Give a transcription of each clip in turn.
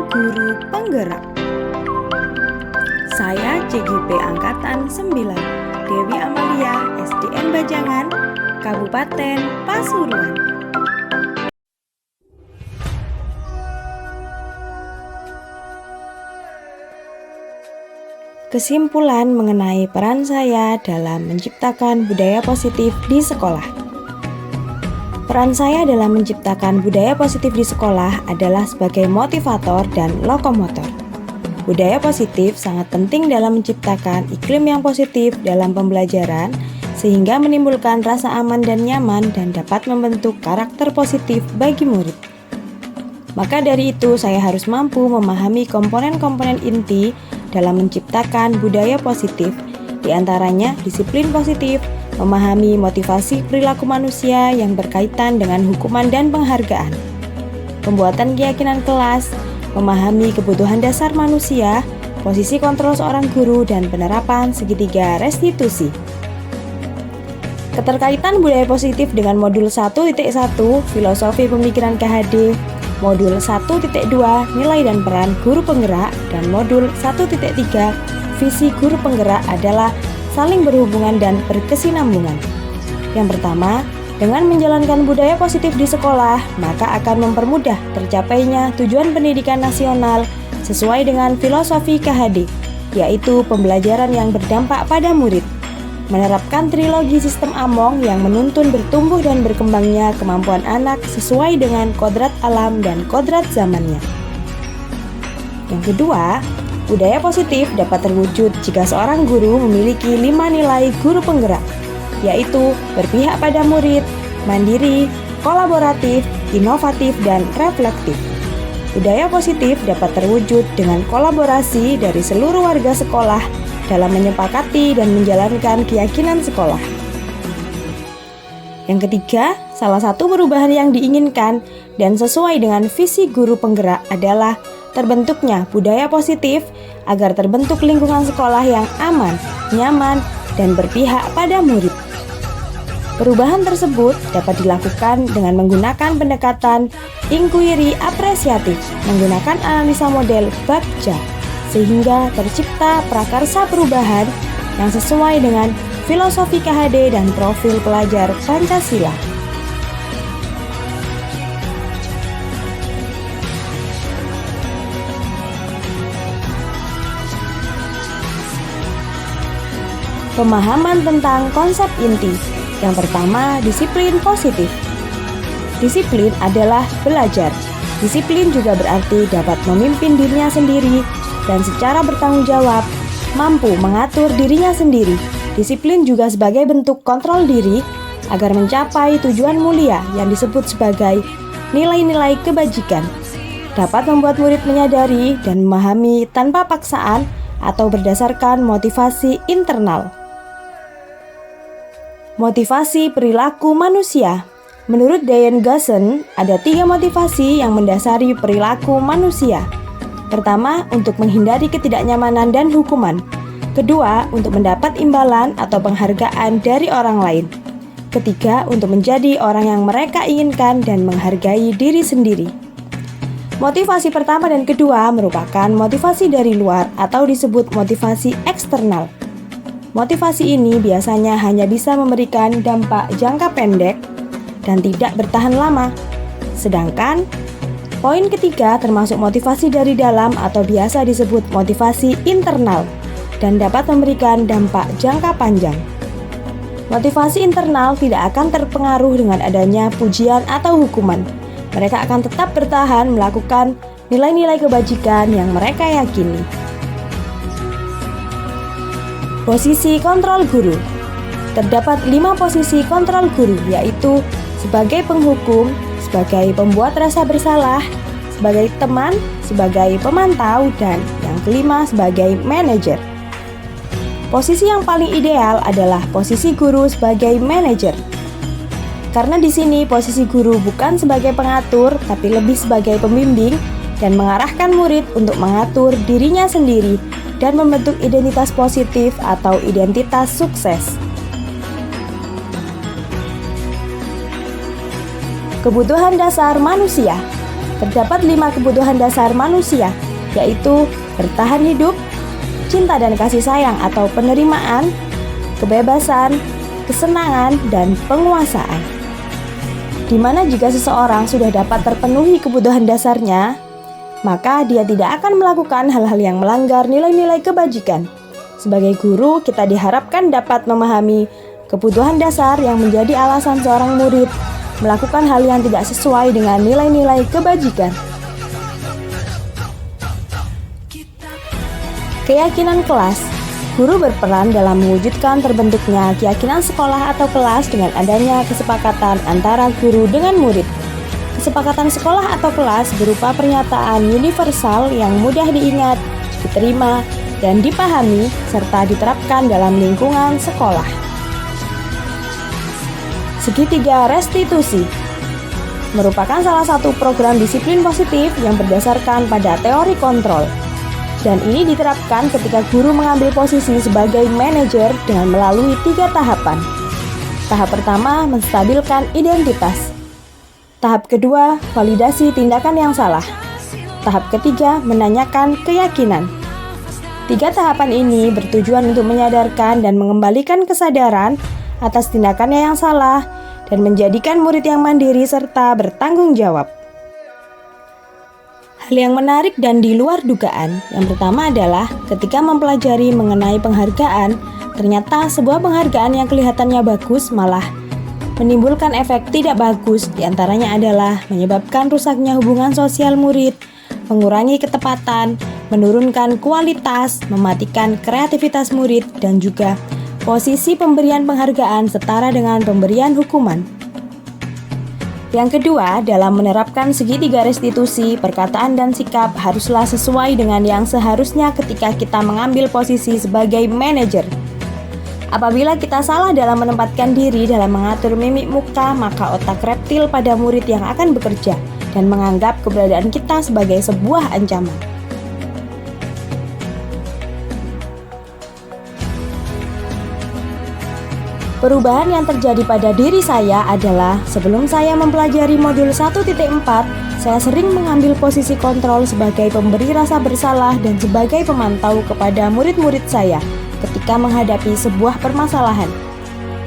guru penggerak. Saya CGP Angkatan 9, Dewi Amalia, SDN Bajangan, Kabupaten Pasuruan. Kesimpulan mengenai peran saya dalam menciptakan budaya positif di sekolah. Peran saya dalam menciptakan budaya positif di sekolah adalah sebagai motivator dan lokomotor. Budaya positif sangat penting dalam menciptakan iklim yang positif dalam pembelajaran, sehingga menimbulkan rasa aman dan nyaman dan dapat membentuk karakter positif bagi murid. Maka dari itu, saya harus mampu memahami komponen-komponen inti dalam menciptakan budaya positif, di antaranya disiplin positif, memahami motivasi perilaku manusia yang berkaitan dengan hukuman dan penghargaan, pembuatan keyakinan kelas, memahami kebutuhan dasar manusia, posisi kontrol seorang guru, dan penerapan segitiga restitusi. Keterkaitan budaya positif dengan modul 1.1 Filosofi Pemikiran KHD, modul 1.2 Nilai dan Peran Guru Penggerak, dan modul 1.3 Visi Guru Penggerak adalah saling berhubungan dan berkesinambungan. Yang pertama, dengan menjalankan budaya positif di sekolah, maka akan mempermudah tercapainya tujuan pendidikan nasional sesuai dengan filosofi KHD, yaitu pembelajaran yang berdampak pada murid. Menerapkan trilogi sistem Among yang menuntun bertumbuh dan berkembangnya kemampuan anak sesuai dengan kodrat alam dan kodrat zamannya. Yang kedua, budaya positif dapat terwujud jika seorang guru memiliki 5 nilai guru penggerak, yaitu berpihak pada murid, mandiri, kolaboratif, inovatif, dan reflektif. Budaya positif dapat terwujud dengan kolaborasi dari seluruh warga sekolah dalam menyepakati dan menjalankan keyakinan sekolah. Yang ketiga, salah satu perubahan yang diinginkan dan sesuai dengan visi guru penggerak adalah terbentuknya budaya positif agar terbentuk lingkungan sekolah yang aman, nyaman, dan berpihak pada murid. Perubahan tersebut dapat dilakukan dengan menggunakan pendekatan inquiry apresiatif, menggunakan analisa model Bagja, sehingga tercipta prakarsa perubahan yang sesuai dengan filosofi KHD dan profil pelajar Pancasila. Pemahaman tentang konsep inti. Yang pertama, disiplin positif. Disiplin adalah belajar. Disiplin juga berarti dapat memimpin dirinya sendiri dan secara bertanggung jawab, mampu mengatur dirinya sendiri. Disiplin juga sebagai bentuk kontrol diri agar mencapai tujuan mulia yang disebut sebagai nilai-nilai kebajikan. Dapat membuat murid menyadari dan memahami tanpa paksaan atau berdasarkan motivasi internal. Motivasi perilaku manusia. Menurut Diane Gusson, ada 3 motivasi yang mendasari perilaku manusia. Pertama, untuk menghindari ketidaknyamanan dan hukuman. Kedua, untuk mendapat imbalan atau penghargaan dari orang lain. Ketiga, untuk menjadi orang yang mereka inginkan dan menghargai diri sendiri. Motivasi pertama dan kedua merupakan motivasi dari luar atau disebut motivasi eksternal. Motivasi ini biasanya hanya bisa memberikan dampak jangka pendek dan tidak bertahan lama. Sedangkan poin ketiga termasuk motivasi dari dalam atau biasa disebut motivasi internal dan dapat memberikan dampak jangka panjang. Motivasi internal tidak akan terpengaruh dengan adanya pujian atau hukuman. Mereka akan tetap bertahan melakukan nilai-nilai kebajikan yang mereka yakini. Posisi kontrol guru. Terdapat 5 posisi kontrol guru, yaitu sebagai penghukum, sebagai pembuat rasa bersalah, sebagai teman, sebagai pemantau, dan yang kelima sebagai manajer. Posisi yang paling ideal adalah posisi guru sebagai manajer. Karena di sini posisi guru bukan sebagai pengatur, tapi lebih sebagai pembimbing dan mengarahkan murid untuk mengatur dirinya sendiri dan membentuk identitas positif atau identitas sukses. Kebutuhan dasar manusia. Terdapat 5 kebutuhan dasar manusia, yaitu bertahan hidup, cinta dan kasih sayang atau penerimaan, kebebasan, kesenangan, dan penguasaan. Di mana jika seseorang sudah dapat terpenuhi kebutuhan dasarnya, maka dia tidak akan melakukan hal-hal yang melanggar nilai-nilai kebajikan. Sebagai guru, kita diharapkan dapat memahami kebutuhan dasar yang menjadi alasan seorang murid melakukan hal yang tidak sesuai dengan nilai-nilai kebajikan. Keyakinan kelas. Guru berperan dalam mewujudkan terbentuknya keyakinan sekolah atau kelas dengan adanya kesepakatan antara guru dengan murid. Kesepakatan sekolah atau kelas berupa pernyataan universal yang mudah diingat, diterima, dan dipahami, serta diterapkan dalam lingkungan sekolah. Segitiga restitusi merupakan salah satu program disiplin positif yang berdasarkan pada teori kontrol. Dan ini diterapkan ketika guru mengambil posisi sebagai manajer dengan melalui 3 tahapan. Tahap pertama, menstabilkan identitas. Tahap kedua, validasi tindakan yang salah. Tahap ketiga, menanyakan keyakinan. 3 tahapan ini bertujuan untuk menyadarkan dan mengembalikan kesadaran atas tindakannya yang salah dan menjadikan murid yang mandiri serta bertanggung jawab. Hal yang menarik dan di luar dugaan, yang pertama adalah ketika mempelajari mengenai penghargaan, ternyata sebuah penghargaan yang kelihatannya bagus malah menimbulkan efek tidak bagus. Di antaranya adalah menyebabkan rusaknya hubungan sosial murid, mengurangi ketepatan, menurunkan kualitas, mematikan kreativitas murid, dan juga posisi pemberian penghargaan setara dengan pemberian hukuman. Yang kedua, dalam menerapkan segitiga restitusi, perkataan dan sikap haruslah sesuai dengan yang seharusnya ketika kita mengambil posisi sebagai manajer. Apabila kita salah dalam menempatkan diri dalam mengatur mimik muka, maka otak reptil pada murid yang akan bekerja dan menganggap keberadaan kita sebagai sebuah ancaman. Perubahan yang terjadi pada diri saya adalah sebelum saya mempelajari modul 1.4, saya sering mengambil posisi kontrol sebagai pemberi rasa bersalah dan sebagai pemantau kepada murid-murid saya ketika menghadapi sebuah permasalahan.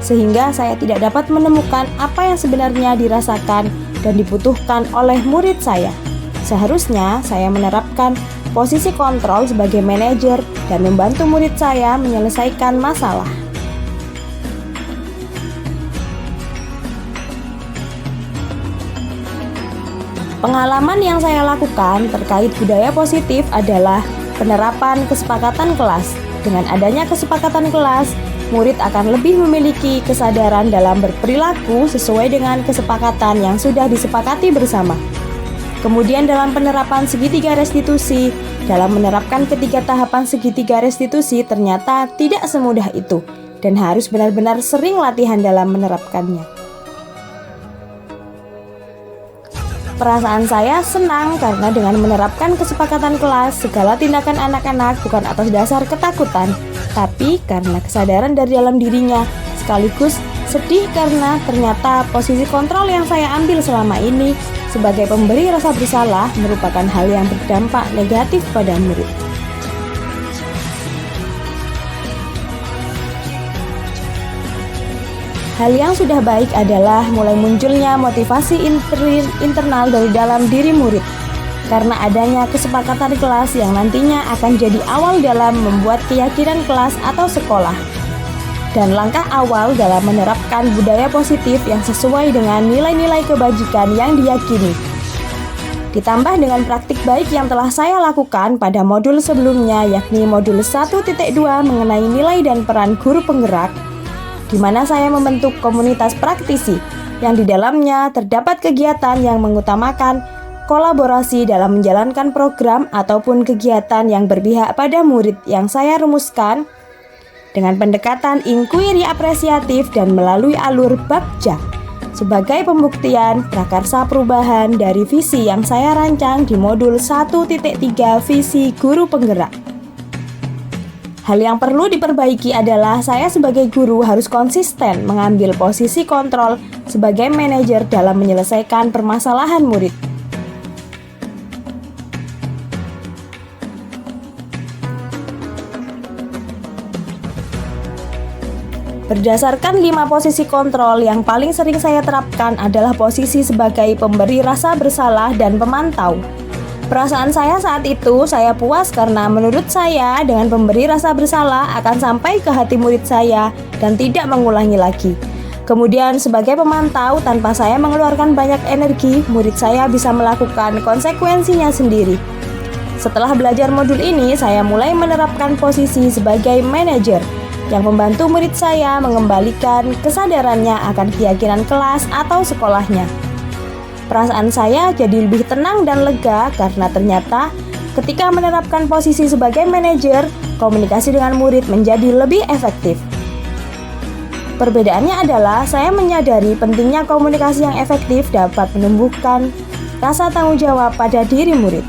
Sehingga saya tidak dapat menemukan apa yang sebenarnya dirasakan dan dibutuhkan oleh murid saya. Seharusnya saya menerapkan posisi kontrol sebagai manajer dan membantu murid saya menyelesaikan masalah. Pengalaman yang saya lakukan terkait budaya positif adalah penerapan kesepakatan kelas. Dengan adanya kesepakatan kelas, murid akan lebih memiliki kesadaran dalam berperilaku sesuai dengan kesepakatan yang sudah disepakati bersama. Kemudian dalam penerapan segitiga restitusi, dalam menerapkan ketiga tahapan segitiga restitusi ternyata tidak semudah itu dan harus benar-benar sering latihan dalam menerapkannya. Perasaan saya senang karena dengan menerapkan kesepakatan kelas, segala tindakan anak-anak bukan atas dasar ketakutan, tapi karena kesadaran dari dalam dirinya, sekaligus sedih karena ternyata posisi kontrol yang saya ambil selama ini sebagai pemberi rasa bersalah merupakan hal yang berdampak negatif pada murid. Hal yang sudah baik adalah mulai munculnya motivasi internal dari dalam diri murid karena adanya kesepakatan kelas yang nantinya akan jadi awal dalam membuat keyakinan kelas atau sekolah dan langkah awal dalam menerapkan budaya positif yang sesuai dengan nilai-nilai kebajikan yang diyakini. Ditambah dengan praktik baik yang telah saya lakukan pada modul sebelumnya, yakni modul 1.2 mengenai nilai dan peran guru penggerak, di mana saya membentuk komunitas praktisi yang di dalamnya terdapat kegiatan yang mengutamakan kolaborasi dalam menjalankan program ataupun kegiatan yang berpihak pada murid yang saya rumuskan dengan pendekatan inquiry apresiatif dan melalui alur Bagja sebagai pembuktian prakarsa perubahan dari visi yang saya rancang di modul 1.3 visi guru penggerak. Hal yang perlu diperbaiki adalah saya sebagai guru harus konsisten mengambil posisi kontrol sebagai manajer dalam menyelesaikan permasalahan murid. Berdasarkan 5 posisi kontrol yang paling sering saya terapkan adalah posisi sebagai pemberi rasa bersalah dan pemantau. Perasaan saya saat itu, saya puas karena menurut saya dengan pemberi rasa bersalah akan sampai ke hati murid saya dan tidak mengulangi lagi. Kemudian sebagai pemantau, tanpa saya mengeluarkan banyak energi, murid saya bisa melakukan konsekuensinya sendiri. Setelah belajar modul ini, saya mulai menerapkan posisi sebagai manajer yang membantu murid saya mengembalikan kesadarannya akan keyakinan kelas atau sekolahnya. Perasaan saya jadi lebih tenang dan lega karena ternyata ketika menerapkan posisi sebagai manajer, komunikasi dengan murid menjadi lebih efektif. Perbedaannya adalah saya menyadari pentingnya komunikasi yang efektif dapat menumbuhkan rasa tanggung jawab pada diri murid.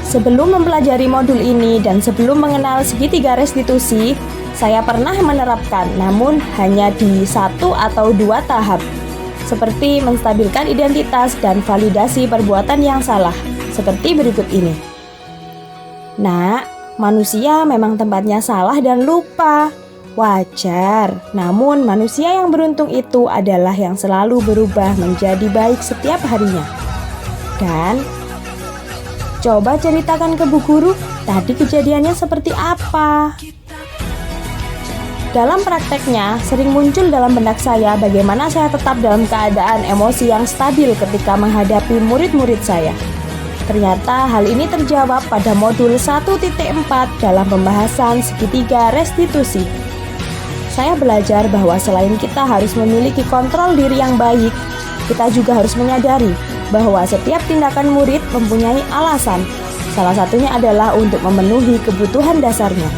Sebelum mempelajari modul ini dan sebelum mengenal segitiga restitusi, saya pernah menerapkan, namun hanya di 1 atau 2 tahap, seperti menstabilkan identitas dan validasi perbuatan yang salah, seperti berikut ini. Nak, manusia memang tempatnya salah dan lupa. Wajar, namun manusia yang beruntung itu adalah yang selalu berubah menjadi baik setiap harinya. Dan coba ceritakan ke Bu Guru, tadi kejadiannya seperti apa? Dalam prakteknya, sering muncul dalam benak saya bagaimana saya tetap dalam keadaan emosi yang stabil ketika menghadapi murid-murid saya. Ternyata hal ini terjawab pada modul 1.4 dalam pembahasan segitiga restitusi. Saya belajar bahwa selain kita harus memiliki kontrol diri yang baik, kita juga harus menyadari bahwa setiap tindakan murid mempunyai alasan. Salah satunya adalah untuk memenuhi kebutuhan dasarnya.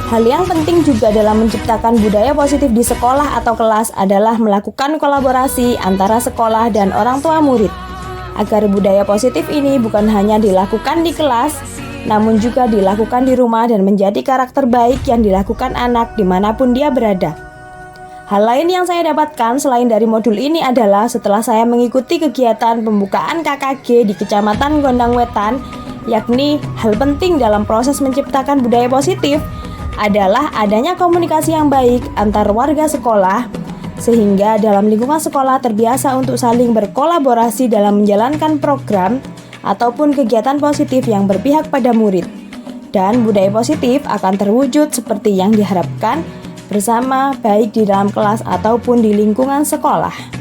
Hal yang penting juga dalam menciptakan budaya positif di sekolah atau kelas adalah melakukan kolaborasi antara sekolah dan orang tua murid. Agar budaya positif ini bukan hanya dilakukan di kelas, namun juga dilakukan di rumah dan menjadi karakter baik yang dilakukan anak dimanapun dia berada. Hal lain yang saya dapatkan selain dari modul ini adalah setelah saya mengikuti kegiatan pembukaan KKG di Kecamatan Gondang Wetan, yakni hal penting dalam proses menciptakan budaya positif adalah adanya komunikasi yang baik antar warga sekolah, sehingga dalam lingkungan sekolah terbiasa untuk saling berkolaborasi dalam menjalankan program ataupun kegiatan positif yang berpihak pada murid. Dan budaya positif akan terwujud seperti yang diharapkan bersama baik di dalam kelas ataupun di lingkungan sekolah.